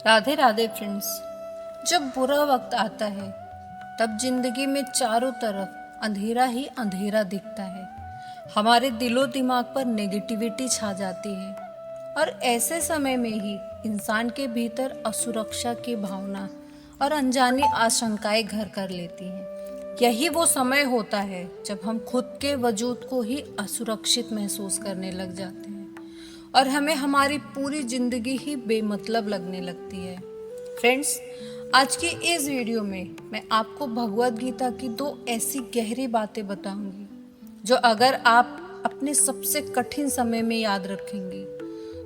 Radhe Radhe friends. जब बुरा वक्त आता है तब जिंदगी में चारों तरफ अंधेरा ही अंधेरा दिखता है। हमारे दिलो दिमाग पर नेगेटिविटी छा जाती है और ऐसे समय में ही इंसान के भीतर असुरक्षा की भावना और अनजानी आशंकाएं घर कर लेती हैं। यही वो समय होता है जब हम खुद के वजूद को ही असुरक्षित महसूस करने लग जाते हैं और हमें हमारी पूरी जिंदगी ही बेमतलब लगने लगती है। फ्रेंड्स, आज की इस वीडियो में मैं आपको भगवद गीता की 2 ऐसी गहरी बातें बताऊंगी जो अगर आप अपने सबसे कठिन समय में याद रखेंगे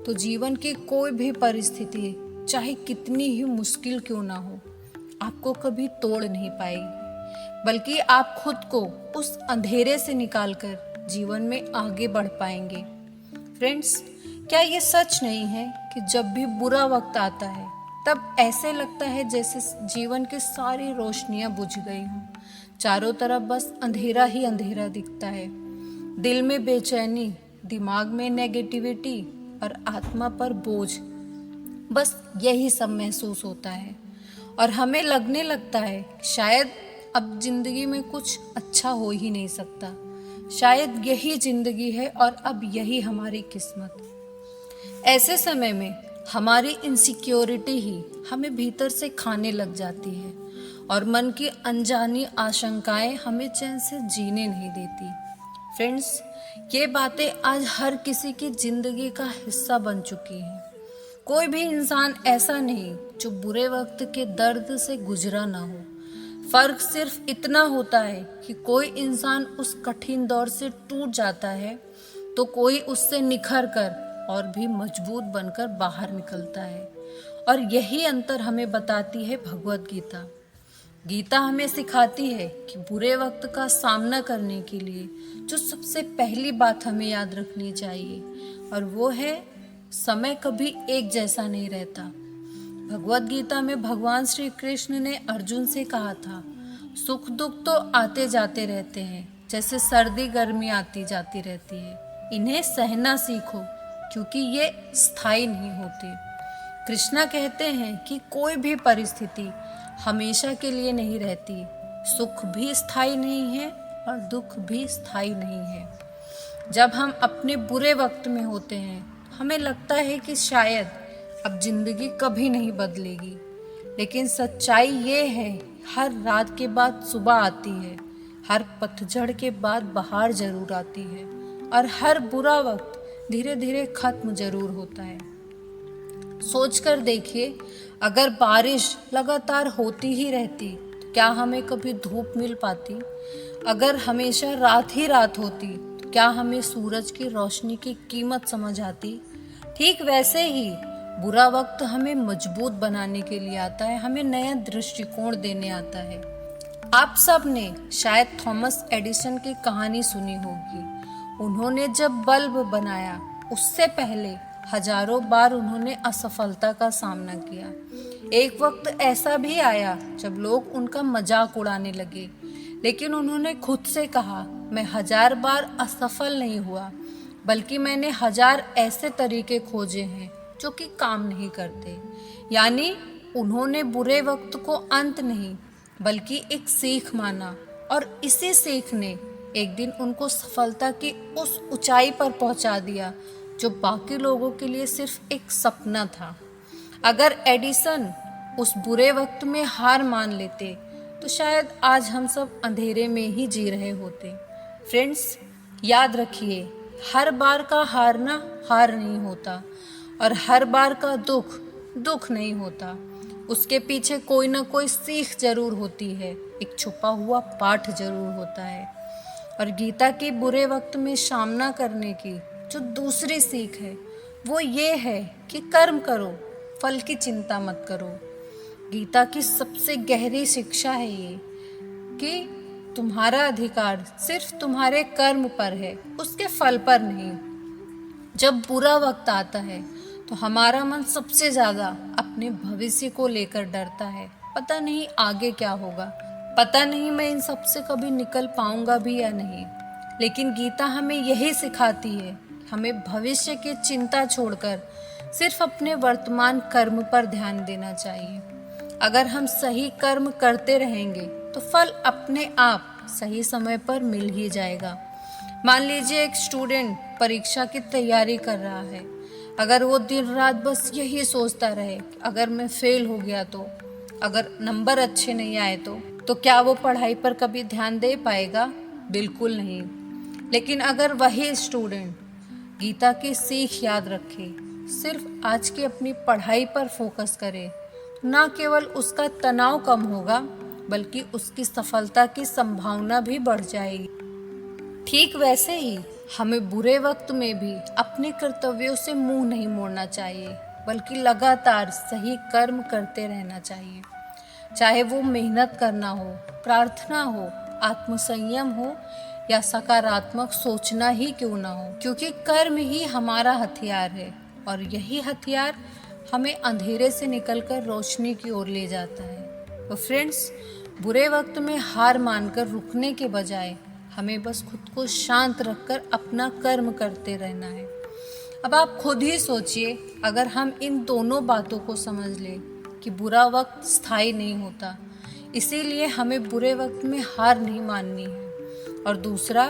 तो जीवन की कोई भी परिस्थिति चाहे कितनी ही मुश्किल क्यों ना हो, आपको कभी तोड़ नहीं पाएगी, बल्कि आप खुद को उस अंधेरे से निकालकर जीवन में आगे बढ़ पाएंगे। फ्रेंड्स, क्या ये सच नहीं है कि जब भी बुरा वक्त आता है तब ऐसे लगता है जैसे जीवन की सारी रोशनियां बुझ गई हों, चारों तरफ बस अंधेरा ही अंधेरा दिखता है। दिल में बेचैनी, दिमाग में नेगेटिविटी और आत्मा पर बोझ, बस यही सब महसूस होता है और हमें लगने लगता है शायद अब जिंदगी में कुछ अच्छा हो ही नहीं सकता, शायद यही जिंदगी है और अब यही हमारी किस्मत। ऐसे समय में हमारी इनसिक्योरिटी ही हमें भीतर से खाने लग जाती है और मन की अनजानी आशंकाएं हमें चैन से जीने नहीं देती। फ्रेंड्स, ये बातें आज हर किसी की जिंदगी का हिस्सा बन चुकी हैं। कोई भी इंसान ऐसा नहीं जो बुरे वक्त के दर्द से गुजरा ना हो। फर्क सिर्फ इतना होता है कि कोई इंसान उस कठिन दौर से टूट जाता है तो कोई उससे निखर कर और भी मजबूत बनकर बाहर निकलता है। और यही अंतर हमें बताती है भगवद गीता। गीता हमें सिखाती है कि बुरे वक्त का सामना करने के लिए जो सबसे पहली बात हमें याद रखनी चाहिए और वो है समय कभी एक जैसा नहीं रहता। भगवद गीता में भगवान श्री कृष्ण ने अर्जुन से कहा था, सुख दुख तो आते जाते रहते हैं, जैसे सर्दी गर्मी आती जाती रहती है, इन्हें सहना सीखो क्योंकि ये स्थायी नहीं होते। कृष्णा कहते हैं कि कोई भी परिस्थिति हमेशा के लिए नहीं रहती, सुख भी स्थायी नहीं है और दुख भी स्थायी नहीं है। जब हम अपने बुरे वक्त में होते हैं हमें लगता है कि शायद अब जिंदगी कभी नहीं बदलेगी, लेकिन सच्चाई ये है हर रात के बाद सुबह आती है, हर पतझड़ के बाद बहार जरूर आती है और हर बुरा वक्त धीरे धीरे खत्म जरूर होता है। सोचकर देखिए, अगर बारिश लगातार होती ही रहती तो क्या हमें कभी धूप मिल पाती? अगर हमेशा रात ही रात होती तो क्या हमें सूरज की रोशनी की कीमत समझ आती? ठीक वैसे ही बुरा वक्त हमें मजबूत बनाने के लिए आता है, हमें नया दृष्टिकोण देने आता है। आप सब ने शायद थॉमस एडिसन की कहानी सुनी होगी। उन्होंने जब बल्ब बनाया उससे पहले हजारों बार उन्होंने असफलता का सामना किया। एक वक्त ऐसा भी आया जब लोग उनका मजाक उड़ाने लगे, लेकिन उन्होंने खुद से कहा, मैं 1000 बार असफल नहीं हुआ, बल्कि मैंने 1000 ऐसे तरीके खोजे हैं जो कि काम नहीं करते। यानी उन्होंने बुरे वक्त को अंत नहीं बल्कि एक सीख माना और इसी सीख ने एक दिन उनको सफलता की उस ऊंचाई पर पहुंचा दिया जो बाकी लोगों के लिए सिर्फ एक सपना था। अगर एडिसन उस बुरे वक्त में हार मान लेते तो शायद आज हम सब अंधेरे में ही जी रहे होते। फ्रेंड्स, याद रखिए, हर बार का हारना हार नहीं होता और हर बार का दुख दुख नहीं होता। उसके पीछे कोई ना कोई सीख जरूर होती है, एक छुपा हुआ पाठ जरूर होता है। और गीता के बुरे वक्त में सामना करने की जो दूसरी सीख है वो ये है कि कर्म करो, फल की चिंता मत करो। गीता की सबसे गहरी शिक्षा है ये कि तुम्हारा अधिकार सिर्फ तुम्हारे कर्म पर है, उसके फल पर नहीं। जब बुरा वक्त आता है तो हमारा मन सबसे ज़्यादा अपने भविष्य को लेकर डरता है। पता नहीं आगे क्या होगा, पता नहीं मैं इन सब से कभी निकल पाऊंगा भी या नहीं। लेकिन गीता हमें यही सिखाती है, हमें भविष्य की चिंता छोड़कर सिर्फ अपने वर्तमान कर्म पर ध्यान देना चाहिए। अगर हम सही कर्म करते रहेंगे तो फल अपने आप सही समय पर मिल ही जाएगा। मान लीजिए एक स्टूडेंट परीक्षा की तैयारी कर रहा है। अगर वो दिन रात बस यही सोचता रहे कि अगर मैं फेल हो गया तो, अगर नंबर अच्छे नहीं आए तो क्या वो पढ़ाई पर कभी ध्यान दे पाएगा? बिल्कुल नहीं। लेकिन अगर वही स्टूडेंट गीता की सीख याद रखे, सिर्फ आज की अपनी पढ़ाई पर फोकस करे, ना केवल उसका तनाव कम होगा बल्कि उसकी सफलता की संभावना भी बढ़ जाएगी। ठीक वैसे ही हमें बुरे वक्त में भी अपने कर्तव्यों से मुंह नहीं मोड़ना चाहिए, बल्कि लगातार सही कर्म करते रहना चाहिए। चाहे वो मेहनत करना हो, प्रार्थना हो, आत्मसंयम हो या सकारात्मक सोचना ही क्यों ना हो, क्योंकि कर्म ही हमारा हथियार है और यही हथियार हमें अंधेरे से निकलकर रोशनी की ओर ले जाता है। तो फ्रेंड्स, बुरे वक्त में हार मानकर रुकने के बजाय हमें बस खुद को शांत रखकर अपना कर्म करते रहना है। अब आप खुद ही सोचिए, अगर हम इन दोनों बातों को समझ लें कि बुरा वक्त स्थायी नहीं होता, इसीलिए हमें बुरे वक्त में हार नहीं माननी है, और दूसरा,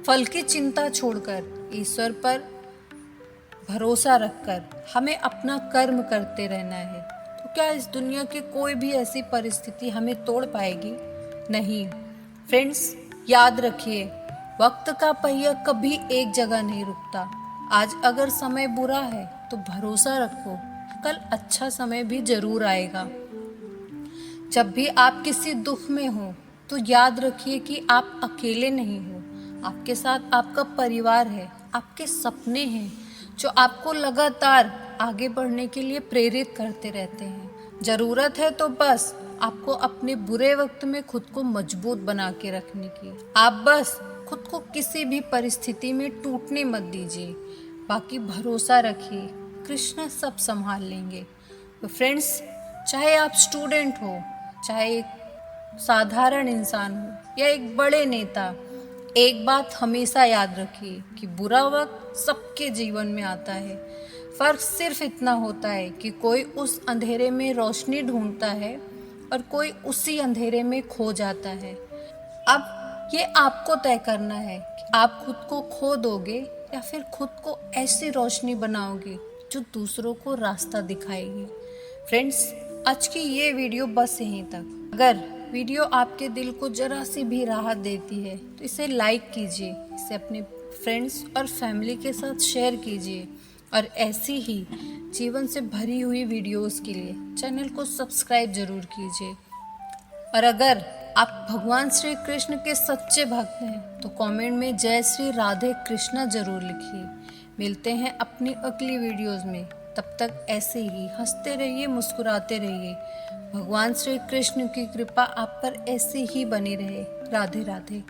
फल की चिंता छोड़कर ईश्वर पर भरोसा रखकर हमें अपना कर्म करते रहना है, तो क्या इस दुनिया की कोई भी ऐसी परिस्थिति हमें तोड़ पाएगी? नहीं। फ्रेंड्स, याद रखिए, वक्त का पहिया कभी एक जगह नहीं रुकता। आज अगर समय बुरा है तो भरोसा रखो, कल अच्छा समय भी जरूर आएगा। जब भी आप किसी दुख में हो तो याद रखिए कि आप अकेले नहीं हो। आपके साथ आपका परिवार है, आपके सपने हैं जो आपको लगातार आगे बढ़ने के लिए प्रेरित करते रहते हैं। जरूरत है तो बस आपको अपने बुरे वक्त में खुद को मजबूत बना के रखने की। आप बस खुद को किसी भी परिस्थिति में टूटने मत दीजिए, बाकी भरोसा रखिए, कृष्ण सब संभाल लेंगे। तो फ्रेंड्स, चाहे आप स्टूडेंट हो, चाहे एक साधारण इंसान हो या एक बड़े नेता, एक बात हमेशा याद रखिए कि बुरा वक्त सबके जीवन में आता है। फर्क सिर्फ इतना होता है कि कोई उस अंधेरे में रोशनी ढूंढता है और कोई उसी अंधेरे में खो जाता है। अब ये आपको तय करना है कि आप खुद को खो दोगे या फिर खुद को ऐसी रोशनी बनाओगे जो दूसरों को रास्ता दिखाएगी। फ्रेंड्स, आज की ये वीडियो बस यहीं तक। अगर वीडियो आपके दिल को जरा सी भी राहत देती है तो इसे लाइक कीजिए, इसे अपने फ्रेंड्स और फैमिली के साथ शेयर कीजिए, और ऐसी ही जीवन से भरी हुई वीडियोस के लिए चैनल को सब्सक्राइब जरूर कीजिए। और अगर आप भगवान श्री कृष्ण के सच्चे भक्त हैं तो कमेंट में जय श्री राधे कृष्णा जरूर लिखिए। मिलते हैं अपनी अगली वीडियोस में, तब तक ऐसे ही हंसते रहिए, मुस्कुराते रहिए। भगवान श्री कृष्ण की कृपा आप पर ऐसे ही बनी रहे। राधे राधे।